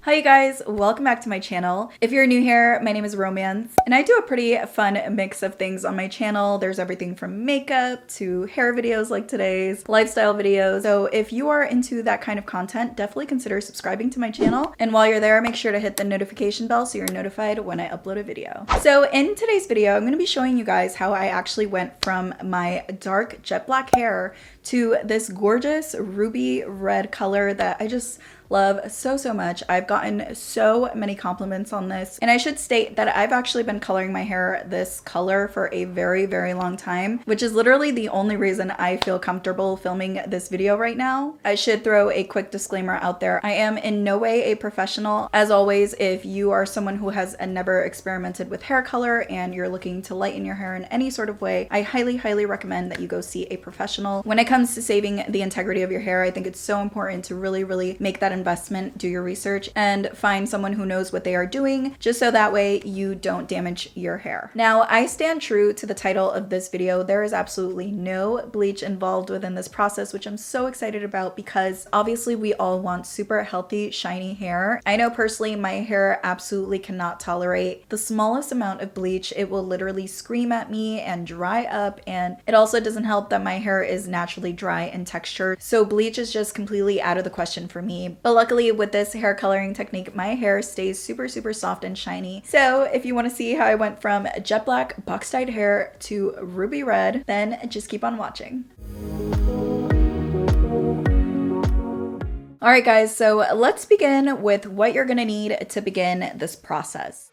Hi you guys, welcome back to my channel. If you're new here, my name is Romance, and I do a pretty fun mix of things on my channel. There's everything from makeup to hair videos like today's, lifestyle videos. So if you are into that kind of content, definitely consider subscribing to my channel. And while you're there, make sure to hit the notification bell so you're notified when I upload a video. So in today's video, I'm going to be showing you guys how I actually went from my dark jet black hair to this gorgeous ruby red color that I just love so much. I've gotten so many compliments on this, and I should state that I've actually been coloring my hair this color for a very long time, which is literally the only reason I feel comfortable filming this video right now. I should throw a quick disclaimer out there. I am in no way a professional. As always, if you are someone who has never experimented with hair color and you're looking to lighten your hair in any sort of way, I highly recommend that you go see a professional. When it comes to saving the integrity of your hair, I think it's so important to really make that investment, do your research, and find someone who knows what they are doing, just so that way you don't damage your hair. Now, I stand true to the title of this video. There is absolutely no bleach involved within this process, which I'm so excited about because obviously we all want super healthy, shiny hair. I know personally my hair absolutely cannot tolerate the smallest amount of bleach. It will literally scream at me and dry up, and it also doesn't help that my hair is naturally dry in texture, so bleach is just completely out of the question for me. But luckily with this hair coloring technique, my hair stays super soft and shiny. So if you want to see how I went from jet black box dyed hair to ruby red, then just keep on watching. Alright guys, so let's begin with what you're gonna need to begin this process.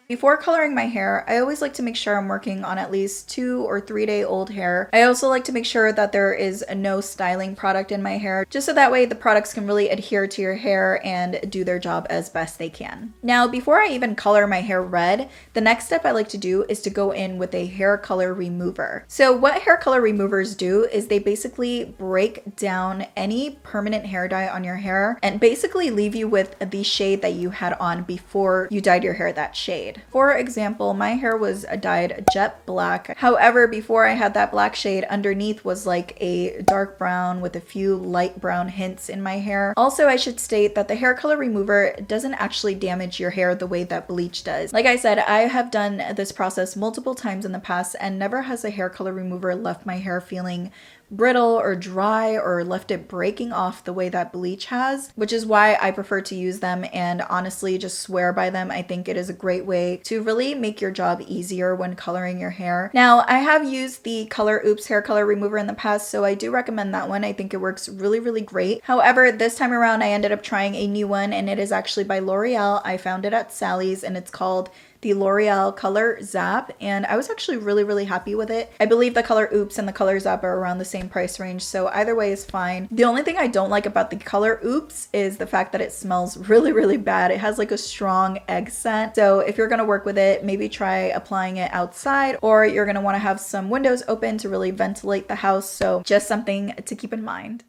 Before coloring my hair, I always like to make sure I'm working on at least 2 or 3 day old hair. I also like to make sure that there is no styling product in my hair, just so that way the products can really adhere to your hair and do their job as best they can. Now, before I even color my hair red, the next step I like to do is to go in with a hair color remover. So what hair color removers do is they basically break down any permanent hair dye on your hair and basically leave you with the shade that you had on before you dyed your hair that shade. For example, my hair was dyed jet black. However, before I had that black shade, underneath was like a dark brown with a few light brown hints in my hair. Also, I should state that the hair color remover doesn't actually damage your hair the way that bleach does. Like I said, I have done this process multiple times in the past, and never has a hair color remover left my hair feeling brittle or dry or left it breaking off the way that bleach has, which is why I prefer to use them and honestly just swear by them. I think it is a great way to really make your job easier when coloring your hair. Now, I have used the Color Oops hair color remover in the past, so I do recommend that one. I think it works really great. However, this time around I ended up trying a new one, and it is actually by L'Oreal. I found it at Sally's, and it's called the L'Oreal Color Zap, and I was actually really happy with it. I believe the Color Oops and the Color Zap are around the same price range, so either way is fine. The only thing I don't like about the Color Oops is the fact that it smells really bad. It has like a strong egg scent, so if you're gonna work with it, maybe try applying it outside, or you're gonna want to have some windows open to really ventilate the house, so just something to keep in mind.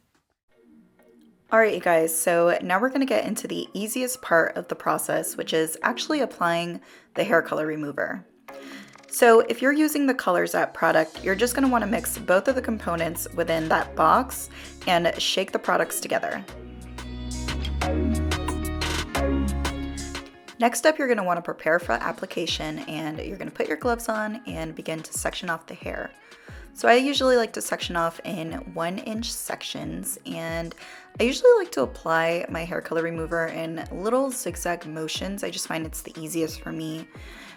Alright you guys, so now we're going to get into the easiest part of the process, which is actually applying the hair color remover. So if you're using the Color Zap product, you're just going to want to mix both of the components within that box and shake the products together. Next up, you're going to want to prepare for application, and you're going to put your gloves on and begin to section off the hair. So I usually like to section off in 1-inch sections, and I usually like to apply my hair color remover in little zigzag motions. I just find it's the easiest for me.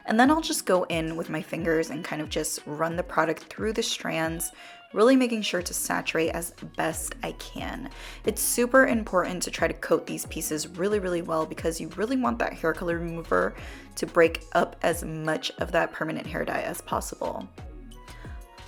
And then I'll just go in with my fingers and kind of just run the product through the strands, really making sure to saturate as best I can. It's super important to try to coat these pieces really well because you really want that hair color remover to break up as much of that permanent hair dye as possible.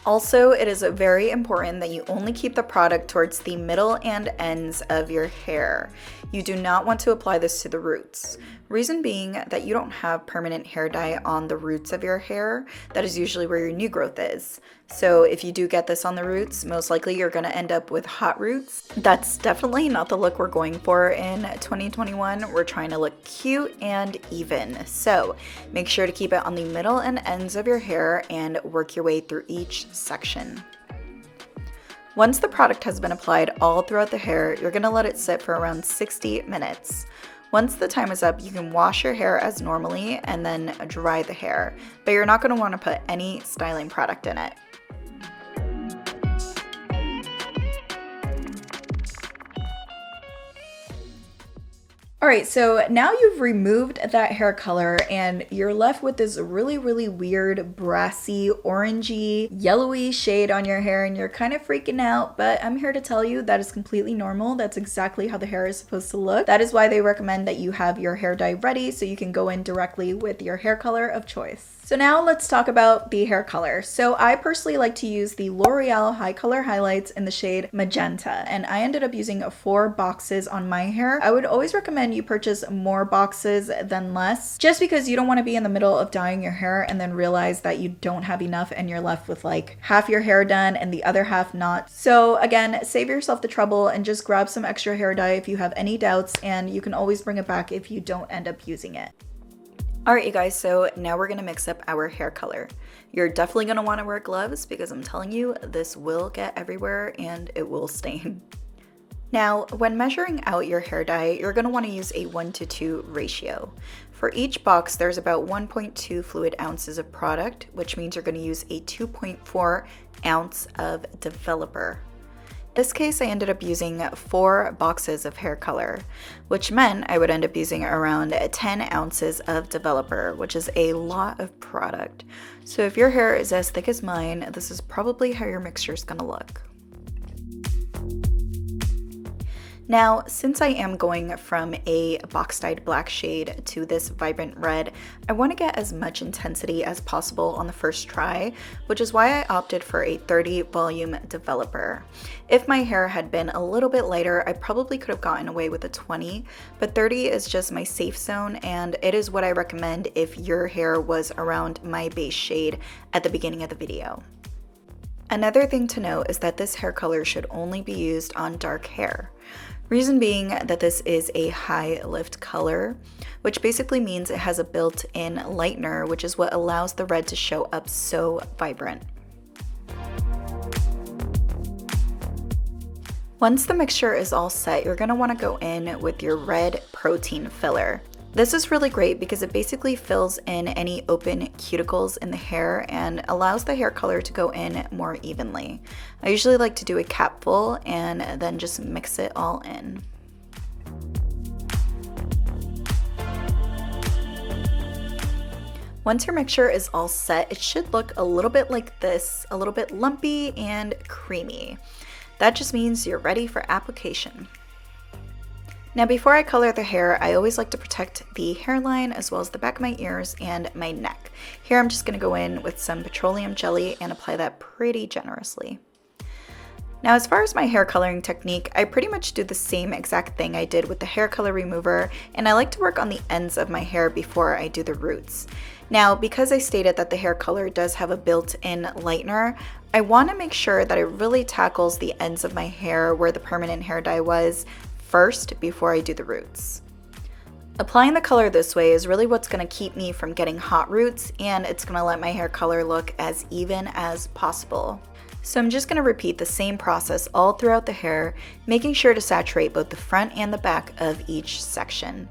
Also, it is very important that you only keep the product towards the middle and ends of your hair. You do not want to apply this to the roots. Reason being that you don't have permanent hair dye on the roots of your hair. That is usually where your new growth is. So if you do get this on the roots, most likely you're going to end up with hot roots. That's definitely not the look we're going for in 2021. We're trying to look cute and even. So make sure to keep it on the middle and ends of your hair and work your way through each section. Once the product has been applied all throughout the hair, you're going to let it sit for around 60 minutes. Once the time is up, you can wash your hair as normally and then dry the hair, but you're not going to want to put any styling product in it. Alright, so now you've removed that hair color and you're left with this really weird brassy, orangey, yellowy shade on your hair and you're kind of freaking out, but I'm here to tell you that is completely normal. That's exactly how the hair is supposed to look. That is why they recommend that you have your hair dye ready so you can go in directly with your hair color of choice. So now let's talk about the hair color. So I personally like to use the L'Oreal High Color Highlights in the shade Magenta, and I ended up using 4 boxes on my hair. I would always recommend you purchase more boxes than less, just because you don't want to be in the middle of dyeing your hair and then realize that you don't have enough and you're left with like half your hair done and the other half not. So again, save yourself the trouble and just grab some extra hair dye if you have any doubts, and you can always bring it back if you don't end up using it. Alright you guys, so now we're going to mix up our hair color. You're definitely going to want to wear gloves because I'm telling you, this will get everywhere and it will stain. Now, when measuring out your hair dye, you're going to want to use a 1:2 ratio. For each box, there's about 1.2 fluid ounces of product, which means you're going to use a 2.4 ounce of developer. In this case, I ended up using 4 boxes of hair color, which meant I would end up using around 10 ounces of developer, which is a lot of product. So if your hair is as thick as mine, this is probably how your mixture is going to look. Now, since I am going from a box-dyed black shade to this vibrant red, I want to get as much intensity as possible on the first try, which is why I opted for a 30 volume developer. If my hair had been a little bit lighter, I probably could have gotten away with a 20, but 30 is just my safe zone, and it is what I recommend if your hair was around my base shade at the beginning of the video. Another thing to note is that this hair color should only be used on dark hair. Reason being that this is a high lift color, which basically means it has a built-in lightener, which is what allows the red to show up so vibrant. Once the mixture is all set, you're going to want to go in with your red protein filler. This is really great because it basically fills in any open cuticles in the hair and allows the hair color to go in more evenly. I usually like to do a capful and then just mix it all in. Once your mixture is all set, it should look a little bit like this, a little bit lumpy and creamy. That just means you're ready for application. Now before I color the hair, I always like to protect the hairline as well as the back of my ears and my neck. Here I'm just going to go in with some petroleum jelly and apply that pretty generously. Now as far as my hair coloring technique, I pretty much do the same exact thing I did with the hair color remover, and I like to work on the ends of my hair before I do the roots. Now because I stated that the hair color does have a built-in lightener, I want to make sure that it really tackles the ends of my hair where the permanent hair dye was first before I do the roots. Applying the color this way is really what's going to keep me from getting hot roots, and it's going to let my hair color look as even as possible. So I'm just going to repeat the same process all throughout the hair, making sure to saturate both the front and the back of each section.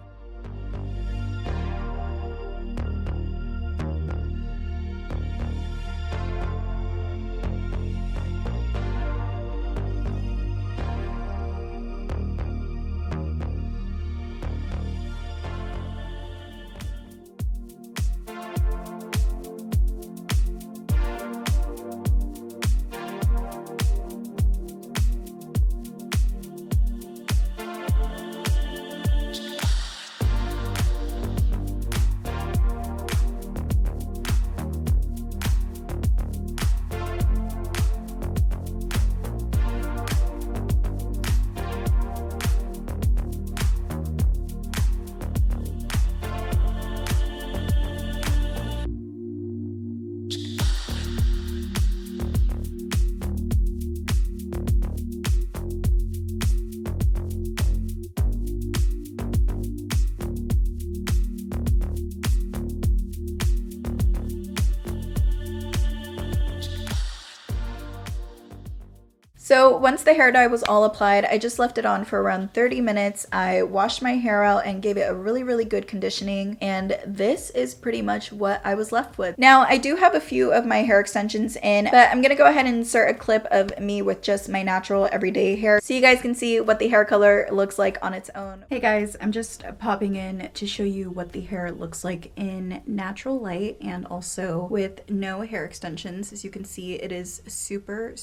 So once the hair dye was all applied, I just left it on for around 30 minutes. I washed my hair out and gave it a really good conditioning, and this is pretty much what I was left with. Now, I do have a few of my hair extensions in, but I'm gonna go ahead and insert a clip of me with just my natural everyday hair so you guys can see what the hair color looks like on its own. Hey guys, I'm just popping in to show you what the hair looks like in natural light and also with no hair extensions. As you can see, it is super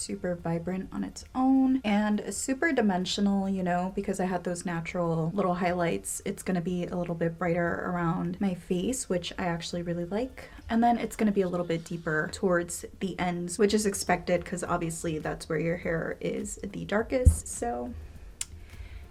vibrant on its own and super dimensional, you know, because I had those natural little highlights. It's going to be a little bit brighter around my face, which I actually really like. And then it's going to be a little bit deeper towards the ends, which is expected because obviously that's where your hair is the darkest. So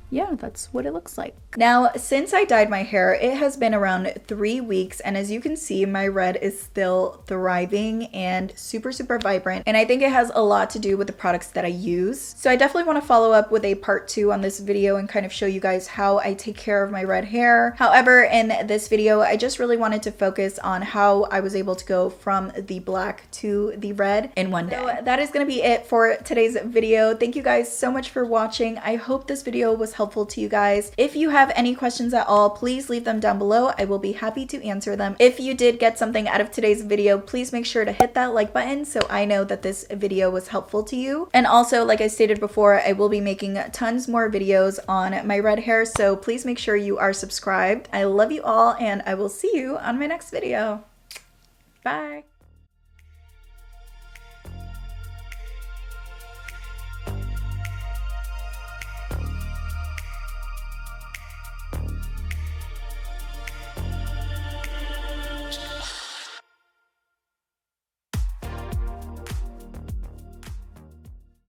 yeah, that's what it looks like. Now, since I dyed my hair, it has been around 3 weeks, and as you can see, my red is still thriving and super vibrant, and I think it has a lot to do with the products that I use. So I definitely want to follow up with a part 2 on this video and kind of show you guys how I take care of my red hair. However, in this video, I just really wanted to focus on how I was able to go from the black to the red in one day. So that is going to be it for today's video. Thank you guys so much for watching. I hope this video was helpful to you guys. If you have any questions at all, please leave them down below. I will be happy to answer them. If you did get something out of today's video, please make sure to hit that like button so I know that this video was helpful to you. And also, like I stated before, I will be making tons more videos on my red hair, so please make sure you are subscribed. I love you all, and I will see you on my next video. Bye!